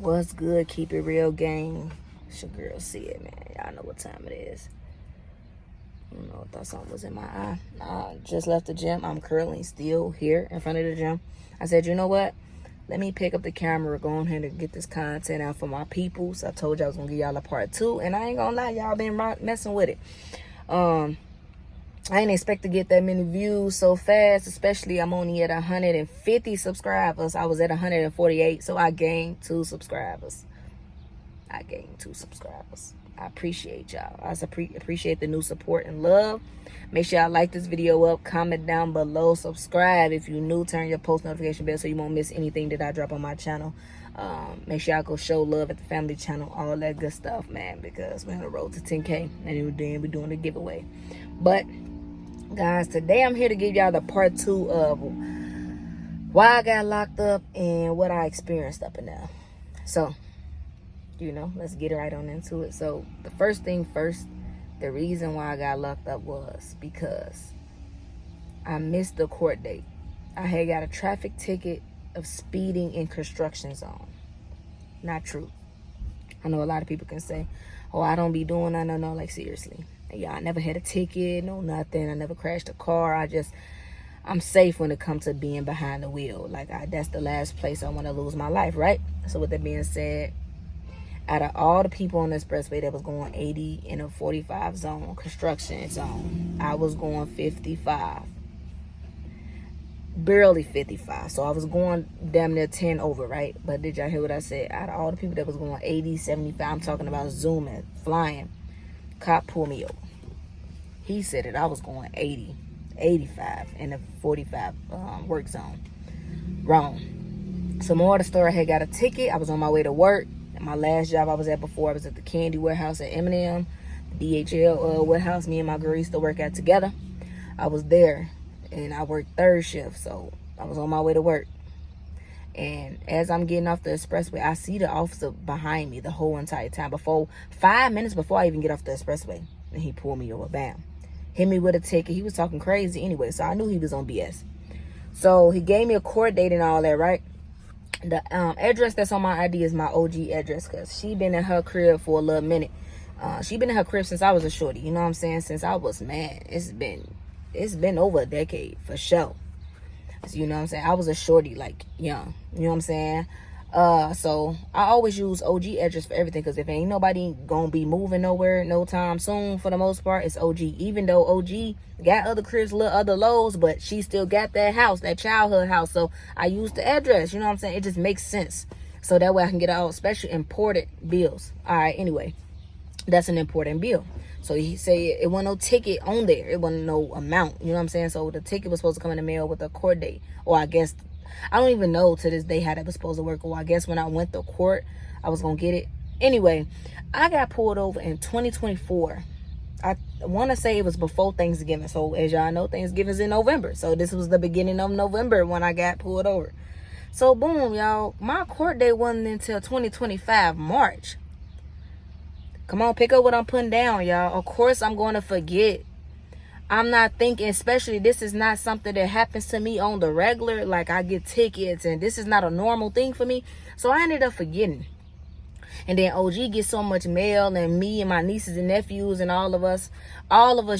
What's good? Keep it real, gang. It's your girl, see it, man. Y'all know what time it is. I don't know, I thought something was in my eye. I just left the gym. I'm currently still here in front of the gym. I said, you know what? Let me pick up the camera, go on here to get this content out for my peoples. I told you I was going to give y'all a part 2. And I ain't going to lie, y'all been messing with it. I didn't expect to get that many views so fast, especially I'm only at 150 subscribers. I was at 148, so I gained 2 subscribers. I appreciate y'all. I appreciate the new support and love. Make sure y'all like this video up, comment down below, subscribe if you're new, turn your post notification bell so you won't miss anything that I drop on my channel. Make sure y'all go show love at the family channel, all that good stuff, man, because we're on the road to 10K and then we're doing a giveaway. But guys, today I'm here to give y'all the part 2 of why I got locked up and what I experienced up in there. So, you know, let's get right on into it. So, the first thing first, the reason why I got locked up was because I missed the court date. I had got a traffic ticket of speeding in construction zone. Not true. I know a lot of people can say, oh, I don't be doing that. No, like seriously. Yeah, I never had a ticket, no nothing. I never crashed a car. I'm safe when it comes to being behind the wheel. Like, that's the last place I want to lose my life, right? So with that being said, out of all the people on the expressway that was going 80 in a 45 zone, construction zone, I was going 55. Barely 55. So I was going damn near 10 over, right? But did y'all hear what I said? Out of all the people that was going 80, 75, I'm talking about zooming, flying. Cop pulled me over. He said that I was going 80, 85 in the 45 work zone. Wrong. So more of the story, I had got a ticket. I was on my way to work. And my last job I was at before, I was at the candy warehouse at M&M, the DHL warehouse. Me and my girl used to work at together. I was there and I worked third shift. So I was on my way to work. And as I'm getting off the expressway, I see the officer behind me the whole entire time. 5 minutes before I even get off the expressway. And he pulled me over, bam. Hit me with a ticket. He was talking crazy anyway, so I knew he was on BS. So he gave me a court date and all that, right? The address that's on my ID is my OG address, because she been in her crib for a little minute. She been in her crib since I was a shorty, you know what I'm saying? Since I was, man, it's been over a decade for sure. You know what I'm saying? I was a shorty, like, young. You know what I'm saying? So I always use OG address for everything, because if ain't nobody gonna be moving nowhere no time soon, for the most part, it's OG. Even though OG got other cribs, little other lows, but she still got that house, that childhood house. So I use the address, you know what I'm saying? It just makes sense. So that way I can get out special imported bills. All right, anyway, that's an important bill. So he said it wasn't no ticket on there. It wasn't no amount. You know what I'm saying? So the ticket was supposed to come in the mail with a court date. Or I guess, I don't even know to this day how that was supposed to work. Or I guess when I went to court, I was going to get it. Anyway, I got pulled over in 2024. I want to say it was before Thanksgiving. So as y'all know, Thanksgiving's in November. So this was the beginning of November when I got pulled over. So boom, y'all. My court date wasn't until 2025 March. Come on, pick up what I'm putting down, y'all. Of course, I'm going to forget. I'm not thinking, especially this is not something that happens to me on the regular. Like, I get tickets, and this is not a normal thing for me. So I ended up forgetting. And then OG gets so much mail, and me and my nieces and nephews and all of us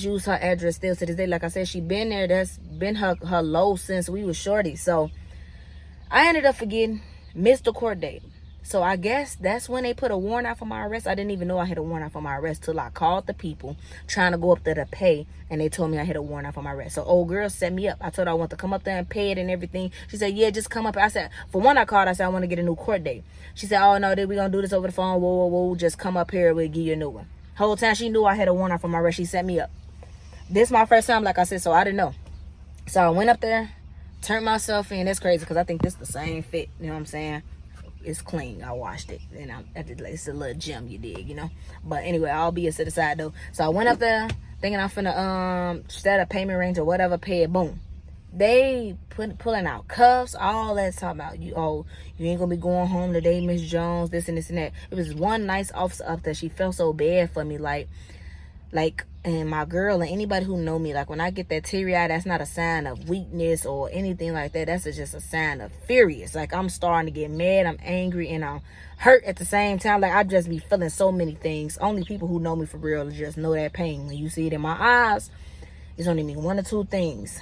use her address still to this day. Like I said, she been there. That's been her low since we was shorty. So I ended up forgetting, missed the court date. So I guess that's when they put a warrant out for my arrest. I didn't even know I had a warrant out for my arrest till I called the people trying to go up there to pay, and they told me I had a warrant out for my arrest. So old girl set me up. I told her I want to come up there and pay it and everything. She said, yeah, just come up. I said, for one, I called. I said, I want to get a new court date. She said, oh, no, we're going to do this over the phone. Whoa. Just come up here. We'll give you a new one. Whole time she knew I had a warrant out for my arrest. She set me up. This is my first time, like I said, so I didn't know. So I went up there, turned myself in. That's crazy because I think this is the same fit. You know what I'm saying? It's clean. I washed it, and it's a little gem you dig, you know. But anyway, I'll be to the side though. So I went up there thinking I'm finna set a payment range or whatever, pay it. Boom, they pulling out cuffs, all that, talking about you ain't gonna be going home today, Miss Jones, this and this and that. It was one nice officer up there. She felt so bad for me, like Like, and my girl and anybody who know me, like when I get that teary-eye, that's not a sign of weakness or anything like that. That's just a sign of furious. Like, I'm starting to get mad, I'm angry, and I'm hurt at the same time. Like, I just be feeling so many things. Only people who know me for real just know that pain. When you see it in my eyes, it's only mean one or two things.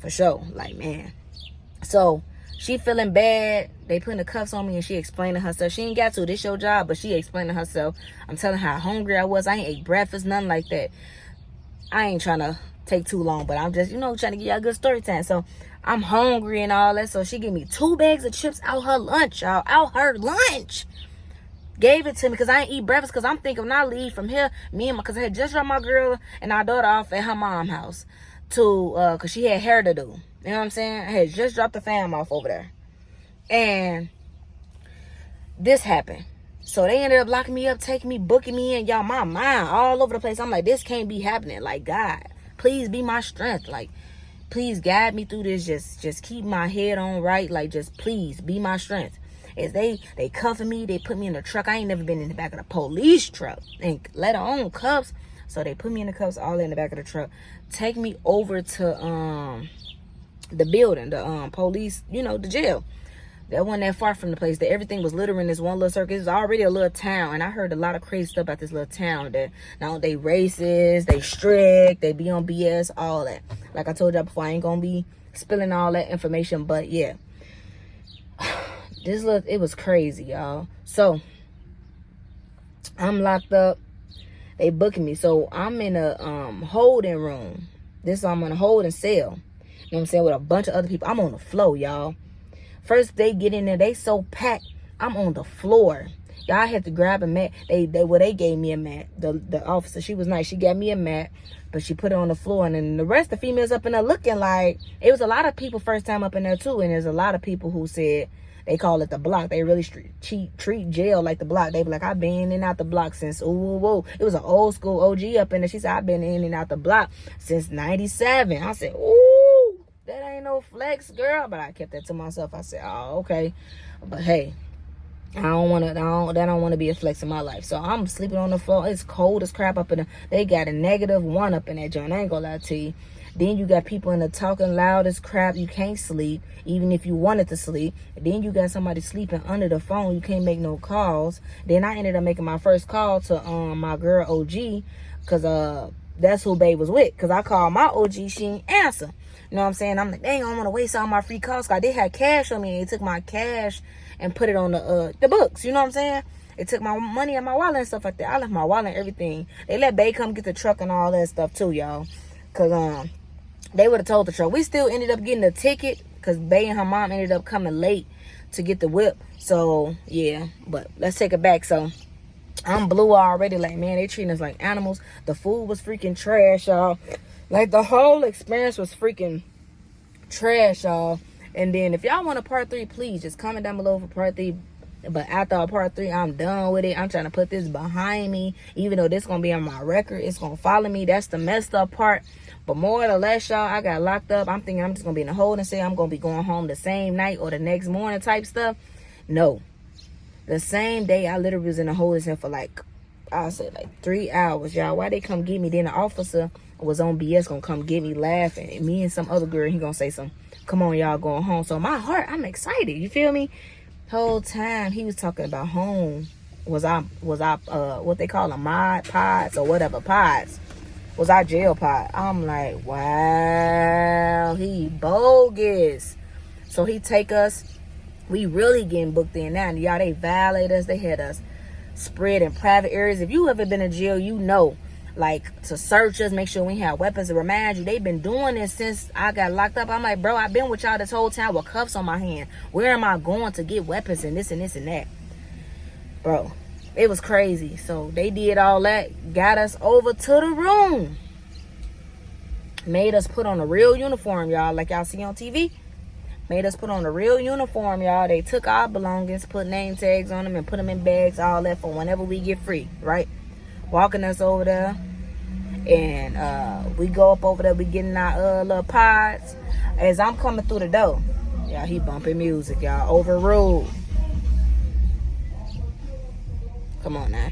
For sure. Like, man. So, she feeling bad. They putting the cuffs on me and she explaining herself. She ain't got to. This your job, but she explaining herself. I'm telling her how hungry I was. I ain't ate breakfast, nothing like that. I ain't trying to take too long, but I'm just, trying to give y'all a good story time. So I'm hungry and all that. So she gave me 2 bags of chips out her lunch, y'all. Out her lunch. Gave it to me because I ain't eat breakfast because I'm thinking when I leave from here, because I had just dropped my girl and our daughter off at her mom's house because she had hair to do. You know what I'm saying? I had just dropped the fam off over there. And this happened. So they ended up locking me up, taking me, booking me in. Y'all, my mind all over the place. I'm like, this can't be happening. Like, God, please be my strength. Like, please guide me through this. Just keep my head on right. Like, just please be my strength. As they cuffing me, they put me in the truck. I ain't never been in the back of the police truck. And let alone cuffs. So they put me in the cuffs all in the back of the truck. Take me over to the building, the police, the jail. That wasn't that far from the place. That everything was literally in this one little circle. It's already a little town, and I heard a lot of crazy stuff about this little town. That now they racist, they strict, they be on BS, all that. Like I told y'all before, I ain't gonna be spilling all that information, but yeah, it was crazy, y'all. So I'm locked up. They booking me, so I'm in a holding room. I'm in a holding cell. You know what I'm saying? With a bunch of other people. I'm on the floor, y'all. First, they get in there. They so packed. I'm on the floor. Y'all had to grab a mat. They gave me a mat. The officer, she was nice. She got me a mat, but she put it on the floor. And then the rest of the females up in there looking like, it was a lot of people first time up in there too. And there's a lot of people who said, they call it the block. They really treat jail like the block. They be like, I've been in and out the block since, ooh. It was an old school OG up in there. She said, I've been in and out the block since 97. I said, ooh, that ain't no flex, girl. But I kept that to myself. I said, oh, okay. But hey, I don't want to be a flex in my life. So I'm sleeping on the floor. It's cold as crap up in there. They got a -1 up in that joint. I ain't gonna lie to you. Then you got people in there talking loud as crap. You can't sleep, even if you wanted to sleep. Then you got somebody sleeping under the phone. You can't make no calls. Then I ended up making my first call to my girl OG, because that's who Babe was with. Because I called my OG, she didn't answer. You know what I'm saying? I'm like, dang, I don't want to waste all my free calls. Cause they had cash on me, and they took my cash and put it on the books. You know what I'm saying? They took my money and my wallet and stuff like that. I left my wallet and everything. They let Babe come get the truck and all that stuff too, y'all. Cause they would have told the truck. We still ended up getting a ticket because Bae and her mom ended up coming late to get the whip. So, yeah. But let's take it back. So, I'm blue already. Like, man, they treating us like animals. The food was freaking trash, y'all. Like, the whole experience was freaking trash, y'all. And then, if y'all want a part 3, please just comment down below for part 3. But after part 3, I'm done with it. I'm trying to put this behind me. Even though this going to be on my record, it's going to follow me. That's the messed up part. But more or less, y'all, I got locked up. I'm thinking I'm just going to be in a holding cell. I'm going to be going home the same night or the next morning type stuff. No. The same day, I literally was in a holding cell for I'll say 3 hours, y'all. Why they come get me? Then the officer was on BS going to come get me laughing. And me and some other girl, he going to say some, come on, y'all, going home. So my heart, I'm excited. You feel me? Whole time he was talking about home was I what they call them, mod pods or whatever, pods. Was our jail pod. I'm like, wow, he bogus. So he take us, we really getting booked in now. Y'all, they violate us. They had us spread in private areas. If you ever been in jail, you know, like, to search us, make sure we have weapons, to remind you. They've been doing this since I got locked up. I'm like, bro, I've been with y'all this whole time with cuffs on my hand. Where am I going to get weapons and this and this and that? Bro, it was crazy. So they did all that, got us over to the room, made us put on a real uniform, y'all, like y'all see on TV. Made us put on a real uniform, y'all. They took our belongings, put name tags on them, and put them in bags, all that, for whenever we get free, right? Walking us over there, and we go up over there, we getting our little pods. As I'm coming through the door, y'all, he bumping music, y'all. Overruled. Come on now.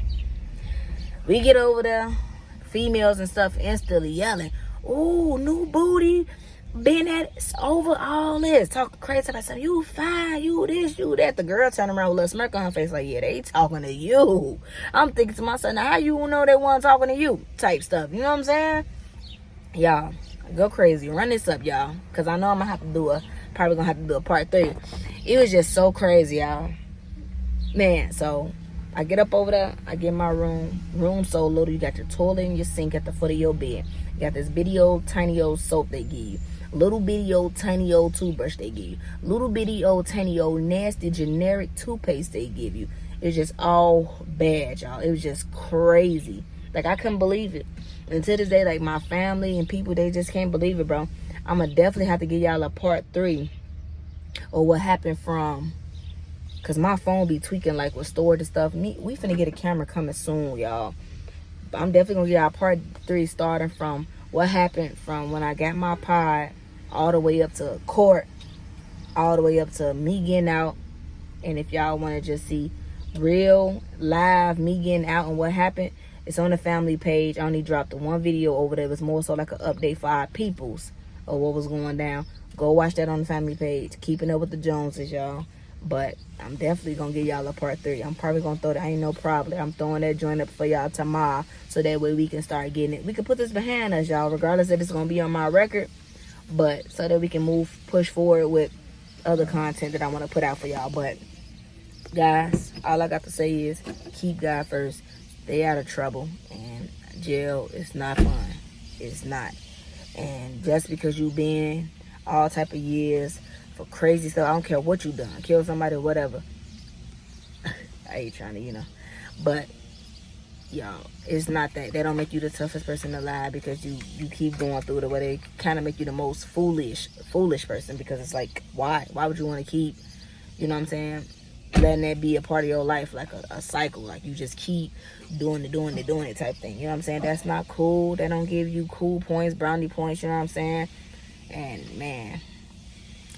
We get over there. females and stuff instantly yelling, "Ooh, new booty, been at over all this, talking crazy about something. You fine, you this, you that." The girl turned around with a little smirk on her face, like, "Yeah, they talking to you." I'm thinking to myself, now how you know they wasn't talking to you? Type stuff. You know what I'm saying? Y'all, go crazy. Run this up, y'all, because I know I'm gonna have to do probably gonna have to do a part 3. It was just so crazy, y'all. Man, so I get up over there, I get in my room so little. You got your toilet and your sink at the foot of your bed. You got this bitty old tiny old soap they give you, little bitty old tiny old toothbrush they give you, little bitty old tiny old nasty generic toothpaste they give you. It's just all bad, y'all. It was just crazy. Like, I couldn't believe it. And to this day, like, my family and people, they just can't believe it, bro. I'm gonna definitely have to give y'all a part 3 or what happened from, because my phone be tweaking, like, with storage and stuff. We finna get a camera coming soon, y'all. But I'm definitely gonna get y'all part 3 starting from what happened from when I got my pod all the way up to court, all the way up to me getting out. And if y'all want to just see real live me getting out and what happened, it's on the family page. I only dropped the one video over there. It was more so like an update for our peoples of what was going down. Go watch that on the family page. Keeping up with the Joneses, y'all. But I'm definitely gonna give y'all a part 3. I'm probably gonna throw that. Ain't no problem. I'm throwing that joint up for y'all tomorrow, so that way we can start getting it. We can put this behind us, y'all, regardless if it's gonna be on my record, but so that we can push forward with other content that I want to put out for y'all. But guys, all I got to say is keep God first. Stay out of trouble, and jail is not fun. It's not. And just because you been all type of years for crazy stuff, I don't care what you done, kill somebody or whatever. I ain't trying to, but y'all, it's not that. They don't make you the toughest person alive because you keep going through it, where they kind of make you the most foolish person, because it's like, why would you want to keep, you know what I'm saying, letting that be a part of your life, like a cycle, like you just keep doing it type thing, you know what I'm saying? That's not cool. They don't give you cool points, brownie points, you know what I'm saying? And man,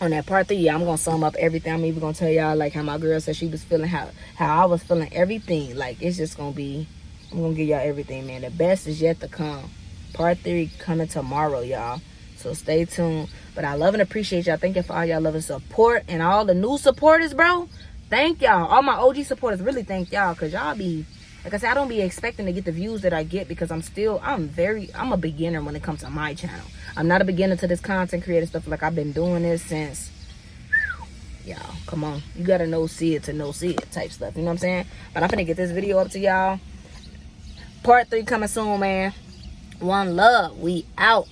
on that part 3, I'm gonna sum up everything. I'm even gonna tell y'all like how my girl said she was feeling, how I was feeling, everything. Like, it's just gonna be, I'm gonna give y'all everything, man. The best is yet to come. Part 3 coming tomorrow, y'all. So stay tuned. But I love and appreciate y'all. Thank you for all y'all love and support, and all the new supporters, bro. Thank y'all. All my OG supporters, really thank y'all, because y'all be, like I said, I don't be expecting to get the views that I get, because I'm a beginner when it comes to my channel. I'm not a beginner to this content creator stuff. Like, I've been doing this since, y'all, come on. You gotta know see it to know see it type stuff. You know what I'm saying? But I'm finna get this video up to y'all. Part 3 coming soon, man. One love. We out.